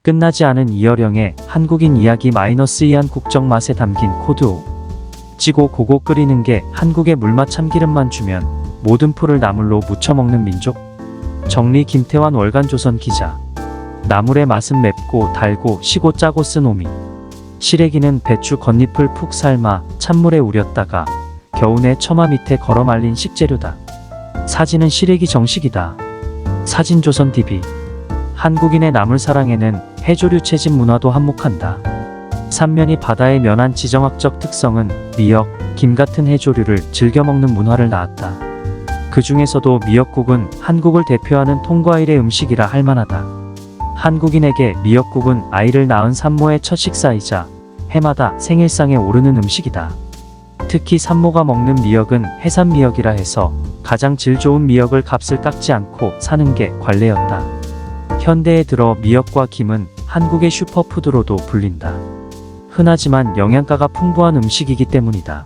끝나지 않은 이어령의 한국인 이야기 -2한 국적 맛에 담긴 코드 5. 찌고 고고 끓이는 게 한국의 물맛 참기름만 주면 모든 풀을 나물로 무쳐 먹는 민족? 정리 김태환 월간조선 기자. 나물의 맛은 맵고 달고 시고 짜고 쓴 오미. 시래기는 배추 겉잎을 푹 삶아 찬물에 우렸다가 겨우내 처마 밑에 걸어 말린 식재료다. 사진은 시래기 정식이다. 사진조선TV. 한국인의 나물 사랑에는 해조류 채집 문화도 한몫한다. 삼면이 바다의 면한 지정학적 특성은 미역, 김 같은 해조류를 즐겨 먹는 문화를 낳았다. 그 중에서도 미역국은 한국을 대표하는 통과일의 음식이라 할 만하다. 한국인에게 미역국은 아이를 낳은 산모의 첫 식사이자 해마다 생일상에 오르는 음식이다. 특히 산모가 먹는 미역은 해산미역이라 해서 가장 질 좋은 미역을 값을 깎지 않고 사는 게 관례였다. 현대에 들어 미역과 김은 한국의 슈퍼푸드로도 불린다. 흔하지만 영양가가 풍부한 음식이기 때문이다.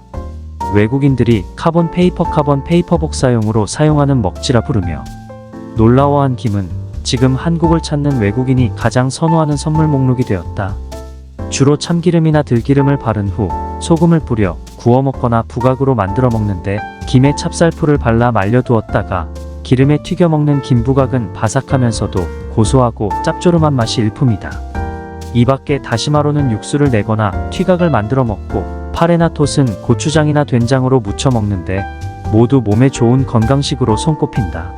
외국인들이 카본 페이퍼 복사용으로 사용하는 먹지라 부르며 놀라워한 김은 지금 한국을 찾는 외국인이 가장 선호하는 선물 목록이 되었다. 주로 참기름이나 들기름을 바른 후 소금을 뿌려 구워 먹거나 부각으로 만들어 먹는데 김에 찹쌀풀을 발라 말려두었다가 기름에 튀겨 먹는 김부각은 바삭하면서도 고소하고 짭조름한 맛이 일품이다. 이 밖에 다시마로는 육수를 내거나 튀각을 만들어 먹고 파레나 톳은 고추장이나 된장으로 무쳐 먹는데 모두 몸에 좋은 건강식으로 손꼽힌다.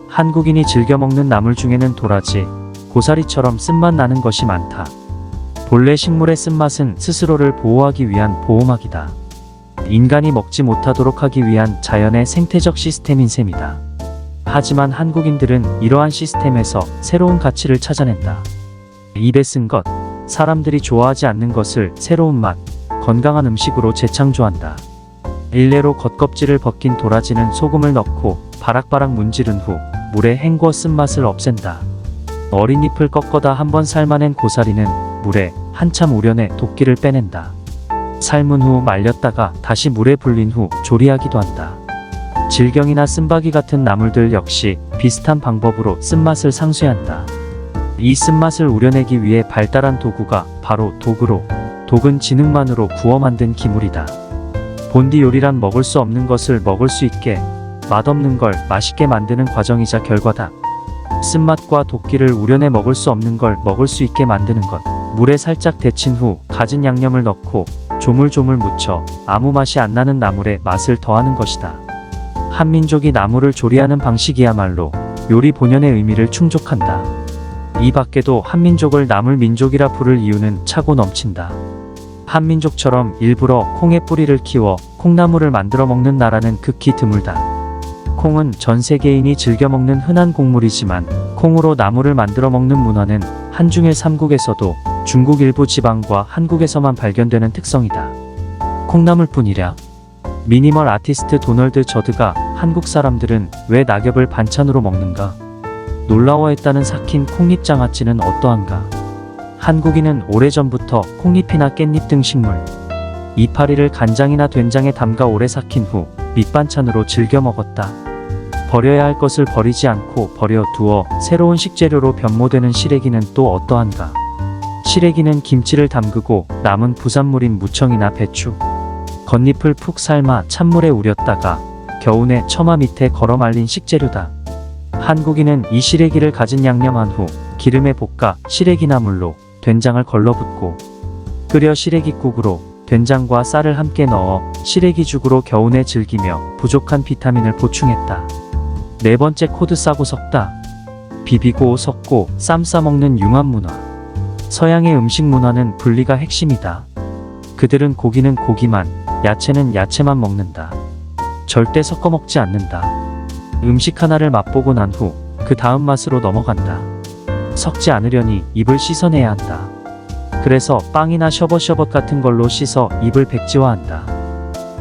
한국인이 즐겨 먹는 나물 중에는 도라지, 고사리처럼 쓴맛 나는 것이 많다. 본래 식물의 쓴맛은 스스로를 보호하기 위한 보호막이다. 인간이 먹지 못하도록 하기 위한 자연의 생태적 시스템인 셈이다. 하지만 한국인들은 이러한 시스템에서 새로운 가치를 찾아낸다. 입에 쓴 것, 사람들이 좋아하지 않는 것을 새로운 맛, 건강한 음식으로 재창조한다. 일례로 겉껍질을 벗긴 도라지는 소금을 넣고 바락바락 문지른 후 물에 헹궈 쓴맛을 없앤다. 어린 잎을 꺾어다 한번 삶아낸 고사리는 물에 한참 우려내 독기를 빼낸다. 삶은 후 말렸다가 다시 물에 불린 후 조리하기도 한다. 질경이나 쓴바귀 같은 나물들 역시 비슷한 방법으로 쓴맛을 상쇄한다. 이 쓴맛을 우려내기 위해 발달한 도구가 바로 독으로, 독은 지능만으로 구워 만든 기물이다. 본디 요리란 먹을 수 없는 것을 먹을 수 있게, 맛없는 걸 맛있게 만드는 과정이자 결과다. 쓴맛과 독기를 우려내 먹을 수 없는 걸 먹을 수 있게 만드는 것. 물에 살짝 데친 후 가진 양념을 넣고 조물조물 무쳐 아무 맛이 안 나는 나물에 맛을 더하는 것이다. 한민족이 나물을 조리하는 방식이야말로 요리 본연의 의미를 충족한다. 이 밖에도 한민족을 나물민족이라 부를 이유는 차고 넘친다. 한민족처럼 일부러 콩의 뿌리를 키워 콩나물을 만들어 먹는 나라는 극히 드물다. 콩은 전 세계인이 즐겨 먹는 흔한 곡물이지만 콩으로 나물을 만들어 먹는 문화는 한중일 3국에서도 중국 일부 지방과 한국에서만 발견되는 특성이다. 콩나물뿐이랴. 미니멀 아티스트 도널드 저드가 한국 사람들은 왜 낙엽을 반찬으로 먹는가? 놀라워했다는 삭힌 콩잎 장아찌는 어떠한가? 한국인은 오래전부터 콩잎이나 깻잎 등 식물, 이파리를 간장이나 된장에 담가 오래 삭힌 후 밑반찬으로 즐겨 먹었다. 버려야 할 것을 버리지 않고 버려두어 새로운 식재료로 변모되는 시래기는 또 어떠한가? 시래기는 김치를 담그고 남은 부산물인 무청이나 배추, 겉잎을 푹 삶아 찬물에 우렸다가 겨우내 처마 밑에 걸어 말린 식재료다. 한국인은 이 시래기를 가진 양념한 후 기름에 볶아 시래기나물로 된장을 걸러붓고 끓여 시래기국으로 된장과 쌀을 함께 넣어 시래기죽으로 겨우내 즐기며 부족한 비타민을 보충했다. 네 번째 코드 싸고 섞다. 비비고 섞고 쌈 싸먹는 융합 문화. 서양의 음식 문화는 분리가 핵심이다. 그들은 고기는 고기만, 야채는 야채만 먹는다. 절대 섞어 먹지 않는다. 음식 하나를 맛보고 난 후 그 다음 맛으로 넘어간다. 섞지 않으려니 입을 씻어내야 한다. 그래서 빵이나 셔벗셔벗 같은 걸로 씻어 입을 백지화한다.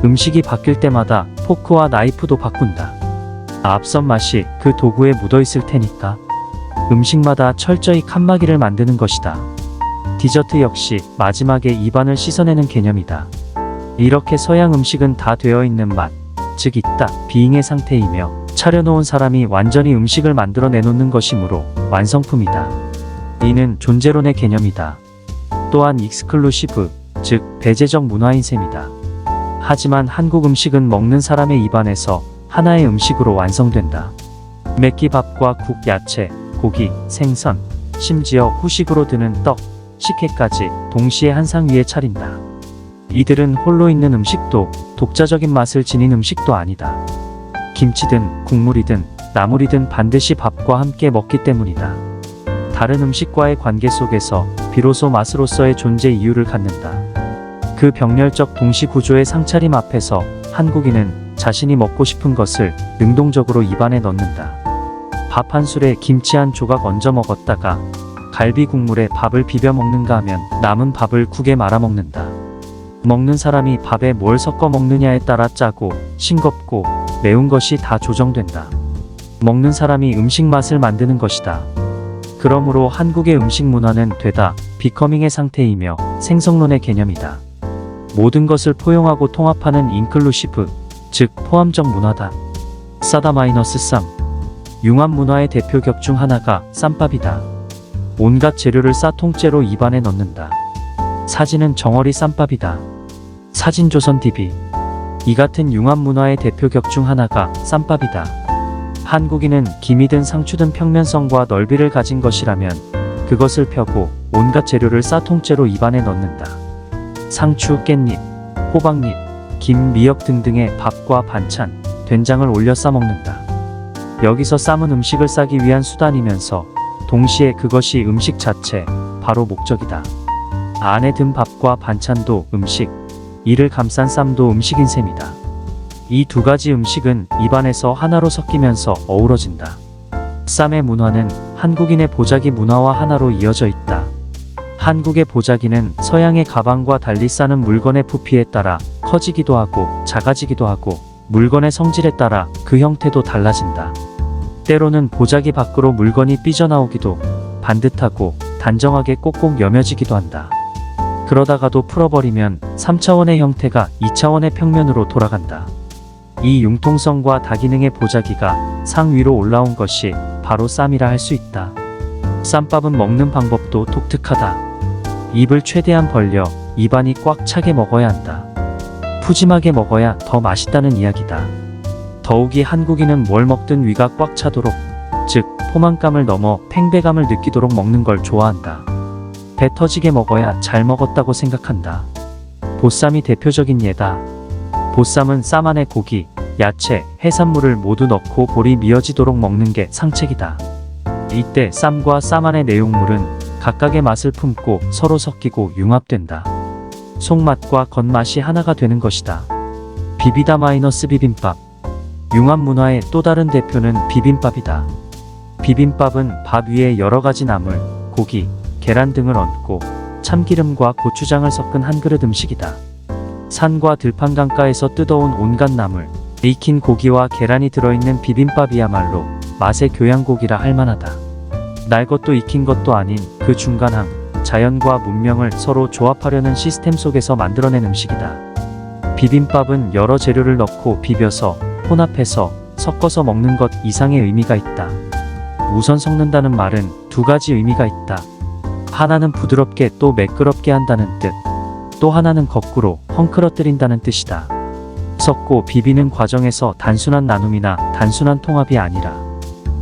음식이 바뀔 때마다 포크와 나이프도 바꾼다. 앞선 맛이 그 도구에 묻어있을 테니까. 음식마다 철저히 칸막이를 만드는 것이다. 디저트 역시 마지막에 입안을 씻어내는 개념이다. 이렇게 서양 음식은 다 되어 있는 맛, 즉 있다, 비잉의 상태이며 차려놓은 사람이 완전히 음식을 만들어 내놓는 것이므로 완성품이다. 이는 존재론의 개념이다. 또한 익스클루시브, 즉 배제적 문화인 셈이다. 하지만 한국 음식은 먹는 사람의 입안에서 하나의 음식으로 완성된다. 맵기밥과 국, 야채, 고기, 생선, 심지어 후식으로 드는 떡, 식혜까지 동시에 한 상 위에 차린다. 이들은 홀로 있는 음식도 독자적인 맛을 지닌 음식도 아니다. 김치든 국물이든 나물이든 반드시 밥과 함께 먹기 때문이다. 다른 음식과의 관계 속에서 비로소 맛으로서의 존재 이유를 갖는다. 그 병렬적 동시구조의 상차림 앞에서 한국인은 자신이 먹고 싶은 것을 능동적으로 입안에 넣는다. 밥 한 술에 김치 한 조각 얹어 먹었다가 갈비 국물에 밥을 비벼 먹는가 하면 남은 밥을 국에 말아 먹는다. 먹는 사람이 밥에 뭘 섞어 먹느냐에 따라 짜고 싱겁고 매운 것이 다 조정된다. 먹는 사람이 음식 맛을 만드는 것이다. 그러므로 한국의 음식 문화는 되다 비커밍의 상태이며 생성론의 개념이다. 모든 것을 포용하고 통합하는 인클루시브, 즉 포함적 문화다. 싸다 마이너스 쌈. 융합 문화의 대표 격 중 하나가 쌈밥이다. 온갖 재료를 싸통째로 입안에 넣는다. 사진은 정어리 쌈밥이다. 사진조선 TV. 이 같은 융합 문화의 대표 격 중 하나가 쌈밥이다. 한국인은 김이든 상추든 평면성과 넓이를 가진 것이라면 그것을 펴고 온갖 재료를 싸통째로 입안에 넣는다. 상추, 깻잎, 호박잎, 김, 미역 등등의 밥과 반찬, 된장을 올려 싸먹는다. 여기서 쌈은 음식을 싸기 위한 수단이면서 동시에 그것이 음식 자체, 바로 목적이다. 안에 든 밥과 반찬도 음식, 이를 감싼 쌈도 음식인 셈이다. 이 두 가지 음식은 입안에서 하나로 섞이면서 어우러진다. 쌈의 문화는 한국인의 보자기 문화와 하나로 이어져 있다. 한국의 보자기는 서양의 가방과 달리 싸는 물건의 부피에 따라 커지기도 하고 작아지기도 하고 물건의 성질에 따라 그 형태도 달라진다. 때로는 보자기 밖으로 물건이 삐져나오기도 반듯하고 단정하게 꼭꼭 여며지기도 한다. 그러다가도 풀어버리면 3차원의 형태가 2차원의 평면으로 돌아간다. 이 융통성과 다기능의 보자기가 상 위로 올라온 것이 바로 쌈이라 할 수 있다. 쌈밥은 먹는 방법도 독특하다. 입을 최대한 벌려 입안이 꽉 차게 먹어야 한다. 푸짐하게 먹어야 더 맛있다는 이야기다. 더욱이 한국인은 뭘 먹든 위가 꽉 차도록, 즉 포만감을 넘어 팽배감을 느끼도록 먹는 걸 좋아한다. 배 터지게 먹어야 잘 먹었다고 생각한다. 보쌈이 대표적인 예다. 보쌈은 쌈 안에 고기, 야채, 해산물을 모두 넣고 볼이 미어지도록 먹는 게 상책이다. 이때 쌈과 쌈 안의 내용물은 각각의 맛을 품고 서로 섞이고 융합된다. 속맛과 겉맛이 하나가 되는 것이다. 비비다 마이너스 비빔밥. 융합 문화의 또 다른 대표는 비빔밥이다. 비빔밥은 밥 위에 여러 가지 나물, 고기, 계란 등을 얹고 참기름과 고추장을 섞은 한 그릇 음식이다. 산과 들판 강가에서 뜯어온 온갖 나물, 익힌 고기와 계란이 들어있는 비빔밥이야말로 맛의 교양곡이라 할 만하다. 날 것도 익힌 것도 아닌 그 중간항, 자연과 문명을 서로 조합하려는 시스템 속에서 만들어낸 음식이다. 비빔밥은 여러 재료를 넣고 비벼서 혼합해서 섞어서 먹는 것 이상의 의미가 있다. 우선 섞는다는 말은 두 가지 의미가 있다. 하나는 부드럽게 또 매끄럽게 한다는 뜻, 또 하나는 거꾸로 헝클어뜨린다는 뜻이다. 섞고 비비는 과정에서 단순한 나눔이나 단순한 통합이 아니라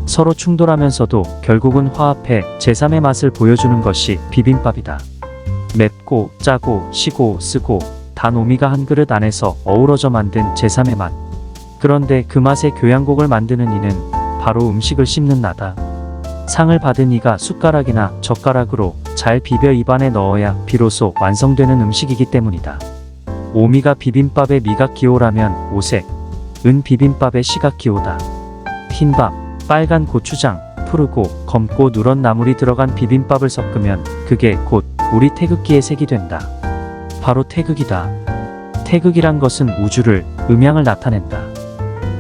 서로 충돌하면서도 결국은 화합해 제3의 맛을 보여주는 것이 비빔밥이다. 맵고 짜고 시고 쓰고 단 오미가 한 그릇 안에서 어우러져 만든 제3의 맛. 그런데 그 맛의 교양곡을 만드는 이는 바로 음식을 씹는 나다. 상을 받은 이가 숟가락이나 젓가락으로 잘 비벼 입안에 넣어야 비로소 완성되는 음식이기 때문이다. 오미가 비빔밥의 미각 기호라면 오색, 은 비빔밥의 시각 기호다. 흰밥, 빨간 고추장, 푸르고 검고 누런 나물이 들어간 비빔밥을 섞으면 그게 곧 우리 태극기의 색이 된다. 바로 태극이다. 태극이란 것은 우주를, 음양을 나타낸다.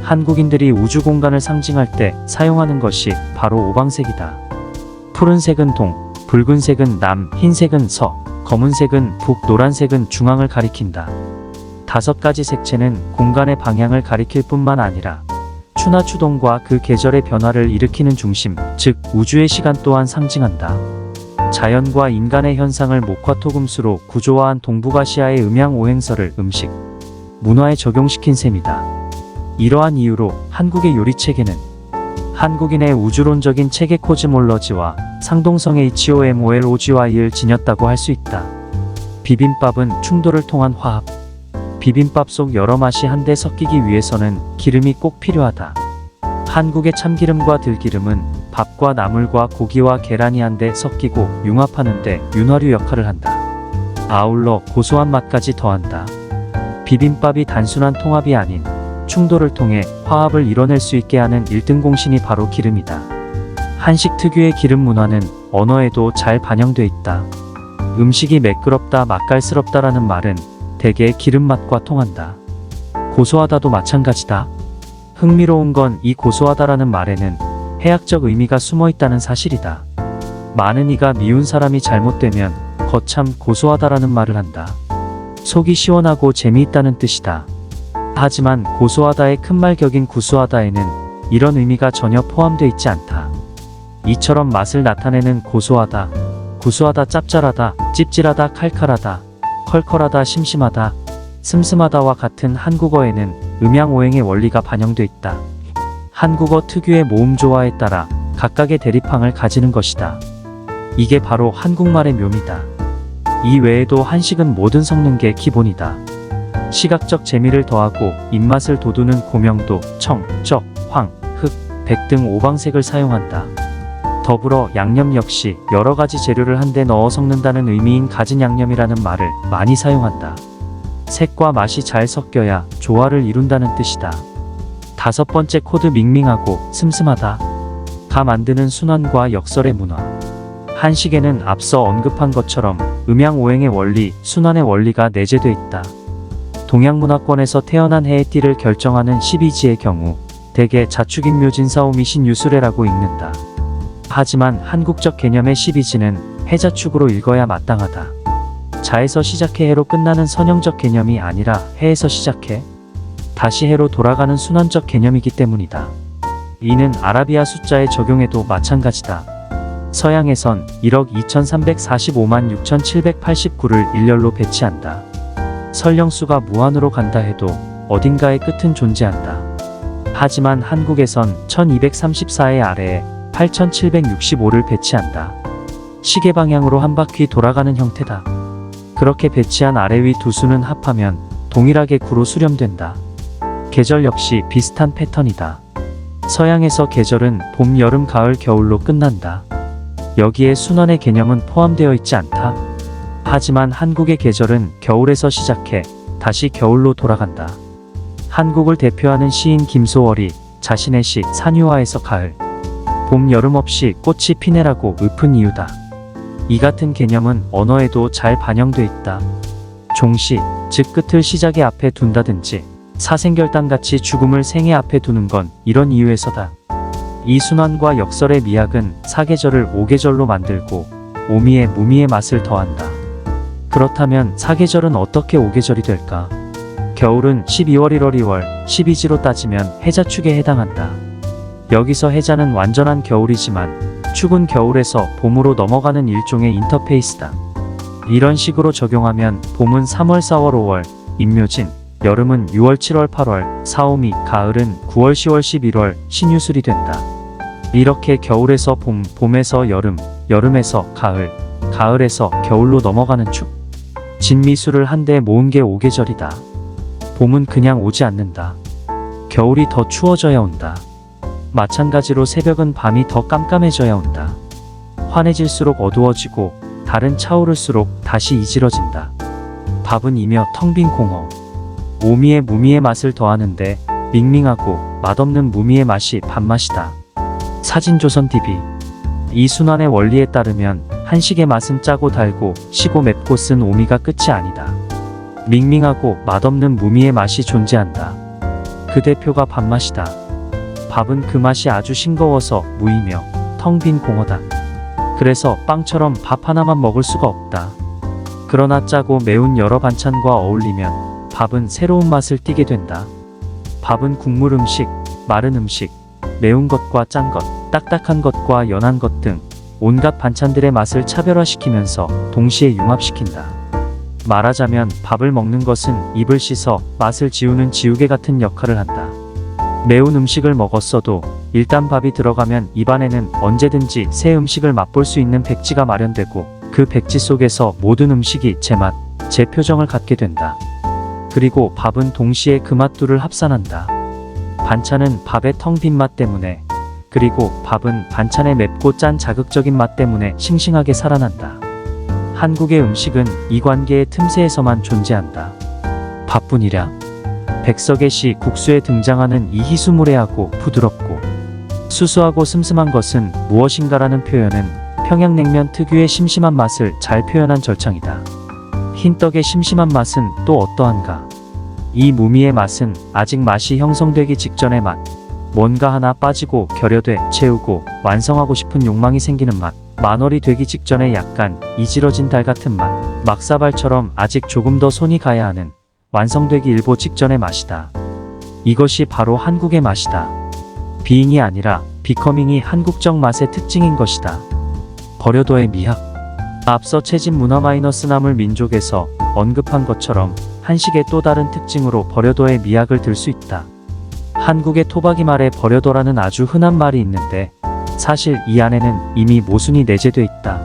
한국인들이 우주 공간을 상징할 때 사용하는 것이 바로 오방색이다. 푸른색은 동, 붉은색은 남, 흰색은 서, 검은색은 북, 노란색은 중앙을 가리킨다. 5가지 색채는 공간의 방향을 가리킬 뿐만 아니라 추나 추동과 그 계절의 변화를 일으키는 중심, 즉 우주의 시간 또한 상징한다. 자연과 인간의 현상을 목화토금수로 구조화한 동북아시아의 음양오행설을 음식, 문화에 적용시킨 셈이다. 이러한 이유로 한국의 요리체계는 한국인의 우주론적인 체계 코즈몰러지와 상동성 HOMOLOGY를 지녔다고 할 수 있다. 비빔밥은 충돌을 통한 화합. 비빔밥 속 여러 맛이 한데 섞이기 위해서는 기름이 꼭 필요하다. 한국의 참기름과 들기름은 밥과 나물과 고기와 계란이 한데 섞이고 융합하는데 윤활유 역할을 한다. 아울러 고소한 맛까지 더한다. 비빔밥이 단순한 통합이 아닌 충돌을 통해 화합을 이뤄낼 수 있게 하는 1등 공신이 바로 기름이다. 한식 특유의 기름 문화는 언어에도 잘 반영돼 있다. 음식이 매끄럽다, 맛깔스럽다라는 말은 대개 기름 맛과 통한다. 고소하다도 마찬가지다. 흥미로운 건 이 고소하다라는 말에는 해학적 의미가 숨어 있다는 사실이다. 많은 이가 미운 사람이 잘못되면 거참 고소하다라는 말을 한다. 속이 시원하고 재미있다는 뜻이다. 하지만 고소하다의 큰말 격인 구수하다에는 이런 의미가 전혀 포함되어 있지 않다. 이처럼 맛을 나타내는 고소하다, 구수하다, 짭짤하다, 찝찝하다, 칼칼하다, 컬컬하다, 심심하다, 슴슴하다와 같은 한국어에는 음양오행의 원리가 반영돼 있다. 한국어 특유의 모음조화에 따라 각각의 대립항을 가지는 것이다. 이게 바로 한국말의 묘미다. 이 외에도 한식은 뭐든 섞는 게 기본이다. 시각적 재미를 더하고 입맛을 돋우는 고명도, 청, 적, 황, 흑, 백 등 오방색을 사용한다. 더불어 양념 역시 여러 가지 재료를 한데 넣어 섞는다는 의미인 가진 양념이라는 말을 많이 사용한다. 색과 맛이 잘 섞여야 조화를 이룬다는 뜻이다. 5번째 코드, 밍밍하고 슴슴하다. 가 만드는 순환과 역설의 문화. 한식에는 앞서 언급한 것처럼 음양오행의 원리, 순환의 원리가 내재돼 있다. 동양문화권에서 태어난 해의 띠를 결정하는 12지의 경우 대개 자축인묘진사오미 신유술해라고 읽는다. 하지만 한국적 개념의 12지는 해자축으로 읽어야 마땅하다. 자에서 시작해 해로 끝나는 선형적 개념이 아니라 해에서 시작해 다시 해로 돌아가는 순환적 개념이기 때문이다. 이는 아라비아 숫자에 적용해도 마찬가지다. 서양에선 1억 2345만 6789를 일렬로 배치한다. 설령수가 무한으로 간다 해도 어딘가의 끝은 존재한다. 하지만 한국에선 1234의 아래에 8765를 배치한다. 시계 방향으로 한 바퀴 돌아가는 형태다. 그렇게 배치한 아래 위 두 수는 합하면 동일하게 9로 수렴된다. 계절 역시 비슷한 패턴이다. 서양에서 계절은 봄, 여름, 가을, 겨울로 끝난다. 여기에 순환의 개념은 포함되어 있지 않다. 하지만 한국의 계절은 겨울에서 시작해 다시 겨울로 돌아간다. 한국을 대표하는 시인 김소월이 자신의 시 산유화에서 가을, 봄, 여름 없이 꽃이 피네라고 읊은 이유다. 이 같은 개념은 언어에도 잘 반영돼 있다. 종시, 즉 끝을 시작의 앞에 둔다든지 사생결단같이 죽음을 생애 앞에 두는 건 이런 이유에서다. 이 순환과 역설의 미학은 사계절을 오계절로 만들고 오미의 무미의 맛을 더한다. 그렇다면 사계절은 어떻게 오계절이 될까? 겨울은 12월, 1월, 2월, 12지로 따지면 해자축에 해당한다. 여기서 해자는 완전한 겨울이지만 축은 겨울에서 봄으로 넘어가는 일종의 인터페이스다. 이런 식으로 적용하면 봄은 3월, 4월, 5월, 임묘진, 여름은 6월, 7월, 8월, 사오미, 가을은 9월, 10월, 11월, 신유술이 된다. 이렇게 겨울에서 봄, 봄에서 여름, 여름에서 가을, 가을에서 겨울로 넘어가는 축. 진미수를 한데 모은 게 오계절이다. 봄은 그냥 오지 않는다. 겨울이 더 추워져야 온다. 마찬가지로 새벽은 밤이 더 깜깜해져야 온다. 환해질수록 어두워지고 달은 차오를수록 다시 이질어진다. 밥은 이며 텅 빈 공허. 오미의 무미의 맛을 더하는데 밍밍하고 맛없는 무미의 맛이 밥맛이다. 사진조선TV. 이 순환의 원리에 따르면 한식의 맛은 짜고 달고 시고 맵고 쓴 오미가 끝이 아니다. 밍밍하고 맛없는 무미의 맛이 존재한다. 그 대표가 밥맛이다. 밥은 그 맛이 아주 싱거워서 무이며 텅 빈 공허다. 그래서 빵처럼 밥 하나만 먹을 수가 없다. 그러나 짜고 매운 여러 반찬과 어울리면 밥은 새로운 맛을 띠게 된다. 밥은 국물 음식, 마른 음식, 매운 것과 짠 것, 딱딱한 것과 연한 것 등 온갖 반찬들의 맛을 차별화시키면서 동시에 융합시킨다. 말하자면 밥을 먹는 것은 입을 씻어 맛을 지우는 지우개 같은 역할을 한다. 매운 음식을 먹었어도 일단 밥이 들어가면 입안에는 언제든지 새 음식을 맛볼 수 있는 백지가 마련되고 그 백지 속에서 모든 음식이 제 맛, 제 표정을 갖게 된다. 그리고 밥은 동시에 그 맛들을 합산한다. 반찬은 밥의 텅 빈 맛 때문에, 그리고 밥은 반찬의 맵고 짠 자극적인 맛 때문에 싱싱하게 살아난다. 한국의 음식은 이 관계의 틈새에서만 존재한다. 밥뿐이랴. 백석의 시 국수에 등장하는 이 희수무례하고 부드럽고 수수하고 슴슴한 것은 무엇인가라는 표현은 평양냉면 특유의 심심한 맛을 잘 표현한 절창이다. 흰떡의 심심한 맛은 또 어떠한가? 이 무미의 맛은 아직 맛이 형성되기 직전의 맛. 뭔가 하나 빠지고 결여돼 채우고 완성하고 싶은 욕망이 생기는 맛. 만월이 되기 직전에 약간 이지러진 달 같은 맛. 막사발처럼 아직 조금 더 손이 가야 하는 완성되기 일보 직전의 맛이다. 이것이 바로 한국의 맛이다. 비잉이 아니라 비커밍이 한국적 맛의 특징인 것이다. 버려둬의 미학. 앞서 채집 문화 마이너스 나물 민족에서 언급한 것처럼 한식의 또 다른 특징으로 버려둬의 미학을 들 수 있다. 한국의 토박이 말에 버려둬라는 아주 흔한 말이 있는데 사실 이 안에는 이미 모순이 내재돼 있다.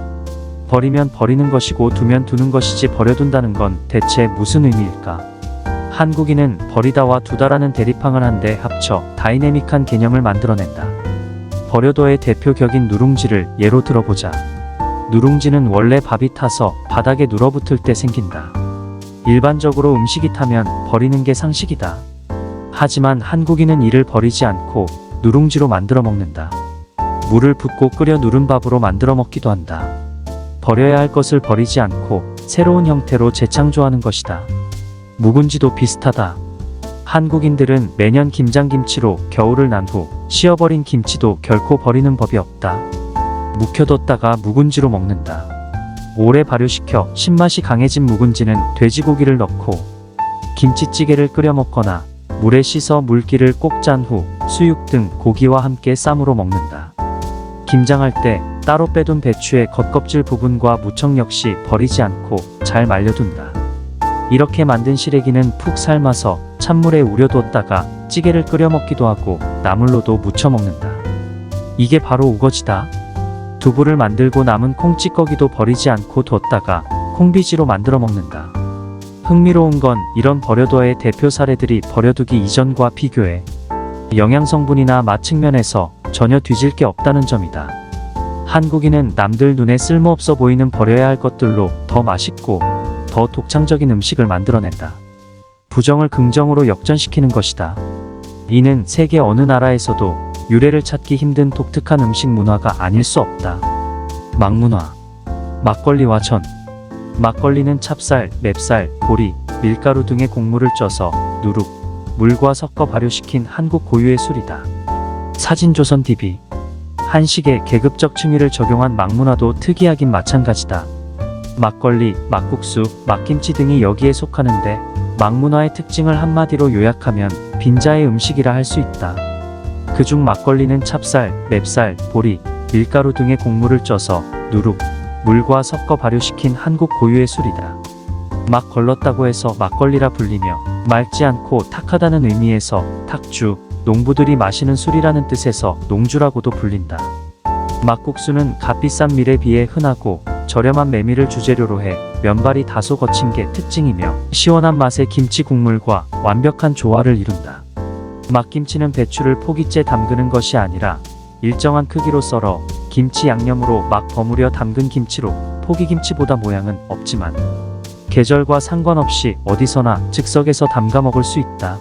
버리면 버리는 것이고 두면 두는 것이지 버려둔다는 건 대체 무슨 의미일까? 한국인은 버리다와 두다라는 대립항을 한데 합쳐 다이내믹한 개념을 만들어낸다. 버려둬의 대표 격인 누룽지를 예로 들어보자. 누룽지는 원래 밥이 타서 바닥에 눌어붙을 때 생긴다. 일반적으로 음식이 타면 버리는 게 상식이다. 하지만 한국인은 이를 버리지 않고 누룽지로 만들어 먹는다. 물을 붓고 끓여 누른 밥으로 만들어 먹기도 한다. 버려야 할 것을 버리지 않고 새로운 형태로 재창조하는 것이다. 묵은지도 비슷하다. 한국인들은 매년 김장김치로 겨울을 난 후 씌어버린 김치도 결코 버리는 법이 없다. 묵혀뒀다가 묵은지로 먹는다. 오래 발효시켜 신맛이 강해진 묵은지는 돼지고기를 넣고 김치찌개를 끓여 먹거나 물에 씻어 물기를 꼭 짠 후 수육 등 고기와 함께 쌈으로 먹는다. 김장할 때 따로 빼둔 배추의 겉껍질 부분과 무청 역시 버리지 않고 잘 말려둔다. 이렇게 만든 시래기는 푹 삶아서 찬물에 우려뒀다가 찌개를 끓여 먹기도 하고 나물로도 무쳐 먹는다. 이게 바로 우거지다. 두부를 만들고 남은 콩찌꺼기도 버리지 않고 뒀다가 콩비지로 만들어 먹는다. 흥미로운 건 이런 버려둬의 대표 사례들이 버려두기 이전과 비교해 영양성분이나 맛 측면에서 전혀 뒤질 게 없다는 점이다. 한국인은 남들 눈에 쓸모없어 보이는 버려야 할 것들로 더 맛있고 더 독창적인 음식을 만들어낸다. 부정을 긍정으로 역전시키는 것이다. 이는 세계 어느 나라에서도 유래를 찾기 힘든 독특한 음식 문화가 아닐 수 없다. 막문화. 막걸리와 전. 막걸리는 찹쌀, 맵쌀, 보리, 밀가루 등의 곡물을 쪄서 누룩, 물과 섞어 발효시킨 한국 고유의 술이다. 사진조선 DB. 한식에 계급적 층위를 적용한 막문화도 특이하긴 마찬가지다. 막걸리, 막국수, 막김치 등이 여기에 속하는데 막문화의 특징을 한마디로 요약하면 빈자의 음식이라 할 수 있다. 그중 막걸리는 찹쌀, 맵쌀, 보리, 밀가루 등의 곡물을 쪄서 누룩, 물과 섞어 발효시킨 한국 고유의 술이다. 막 걸렀다고 해서 막걸리라 불리며 맑지 않고 탁하다는 의미에서 탁주, 농부들이 마시는 술이라는 뜻에서 농주라고도 불린다. 막국수는 값비싼 밀에 비해 흔하고 저렴한 메밀을 주재료로 해 면발이 다소 거친 게 특징이며 시원한 맛의 김치 국물과 완벽한 조화를 이룬다. 막김치는 배추를 포기째 담그는 것이 아니라 일정한 크기로 썰어 김치 양념으로 막 버무려 담근 김치로 포기김치보다 모양은 없지만 계절과 상관없이 어디서나 즉석에서 담가 먹을 수 있다.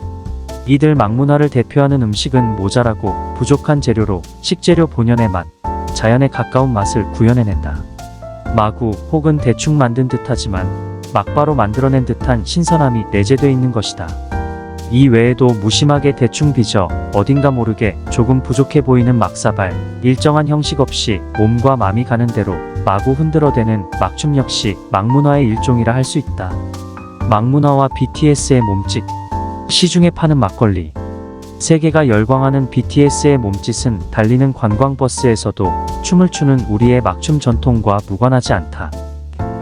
이들 막문화를 대표하는 음식은 모자라고 부족한 재료로 식재료 본연의 맛, 자연에 가까운 맛을 구현해낸다. 마구 혹은 대충 만든 듯하지만 막바로 만들어낸 듯한 신선함이 내재되어 있는 것이다. 이 외에도 무심하게 대충 빚어 어딘가 모르게 조금 부족해 보이는 막사발, 일정한 형식 없이 몸과 마음이 가는 대로 마구 흔들어대는 막춤 역시 막문화의 일종이라 할 수 있다. 막문화와 BTS의 몸짓. 시중에 파는 막걸리. 세계가 열광하는 BTS의 몸짓은 달리는 관광버스에서도 춤을 추는 우리의 막춤 전통과 무관하지 않다.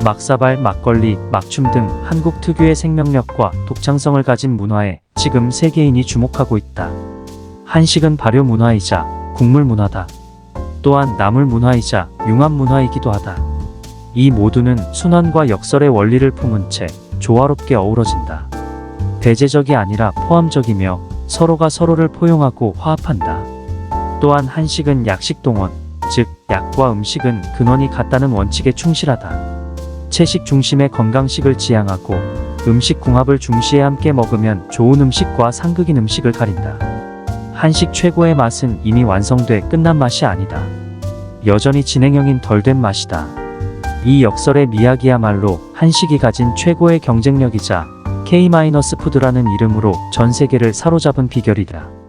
막사발, 막걸리, 막춤 등 한국 특유의 생명력과 독창성을 가진 문화에 지금 세계인이 주목하고 있다. 한식은 발효 문화이자 국물 문화다. 또한 나물 문화이자 융합 문화이기도 하다. 이 모두는 순환과 역설의 원리를 품은 채 조화롭게 어우러진다. 배제적이 아니라 포함적이며 서로가 서로를 포용하고 화합한다. 또한 한식은 약식 동원, 즉 약과 음식은 근원이 같다는 원칙에 충실하다. 채식 중심의 건강식을 지향하고 음식 궁합을 중시해 함께 먹으면 좋은 음식과 상극인 음식을 가린다. 한식 최고의 맛은 이미 완성돼 끝난 맛이 아니다. 여전히 진행형인 덜 된 맛이다. 이 역설의 미학이야말로 한식이 가진 최고의 경쟁력이자 K-푸드라는 이름으로 전 세계를 사로잡은 비결이다.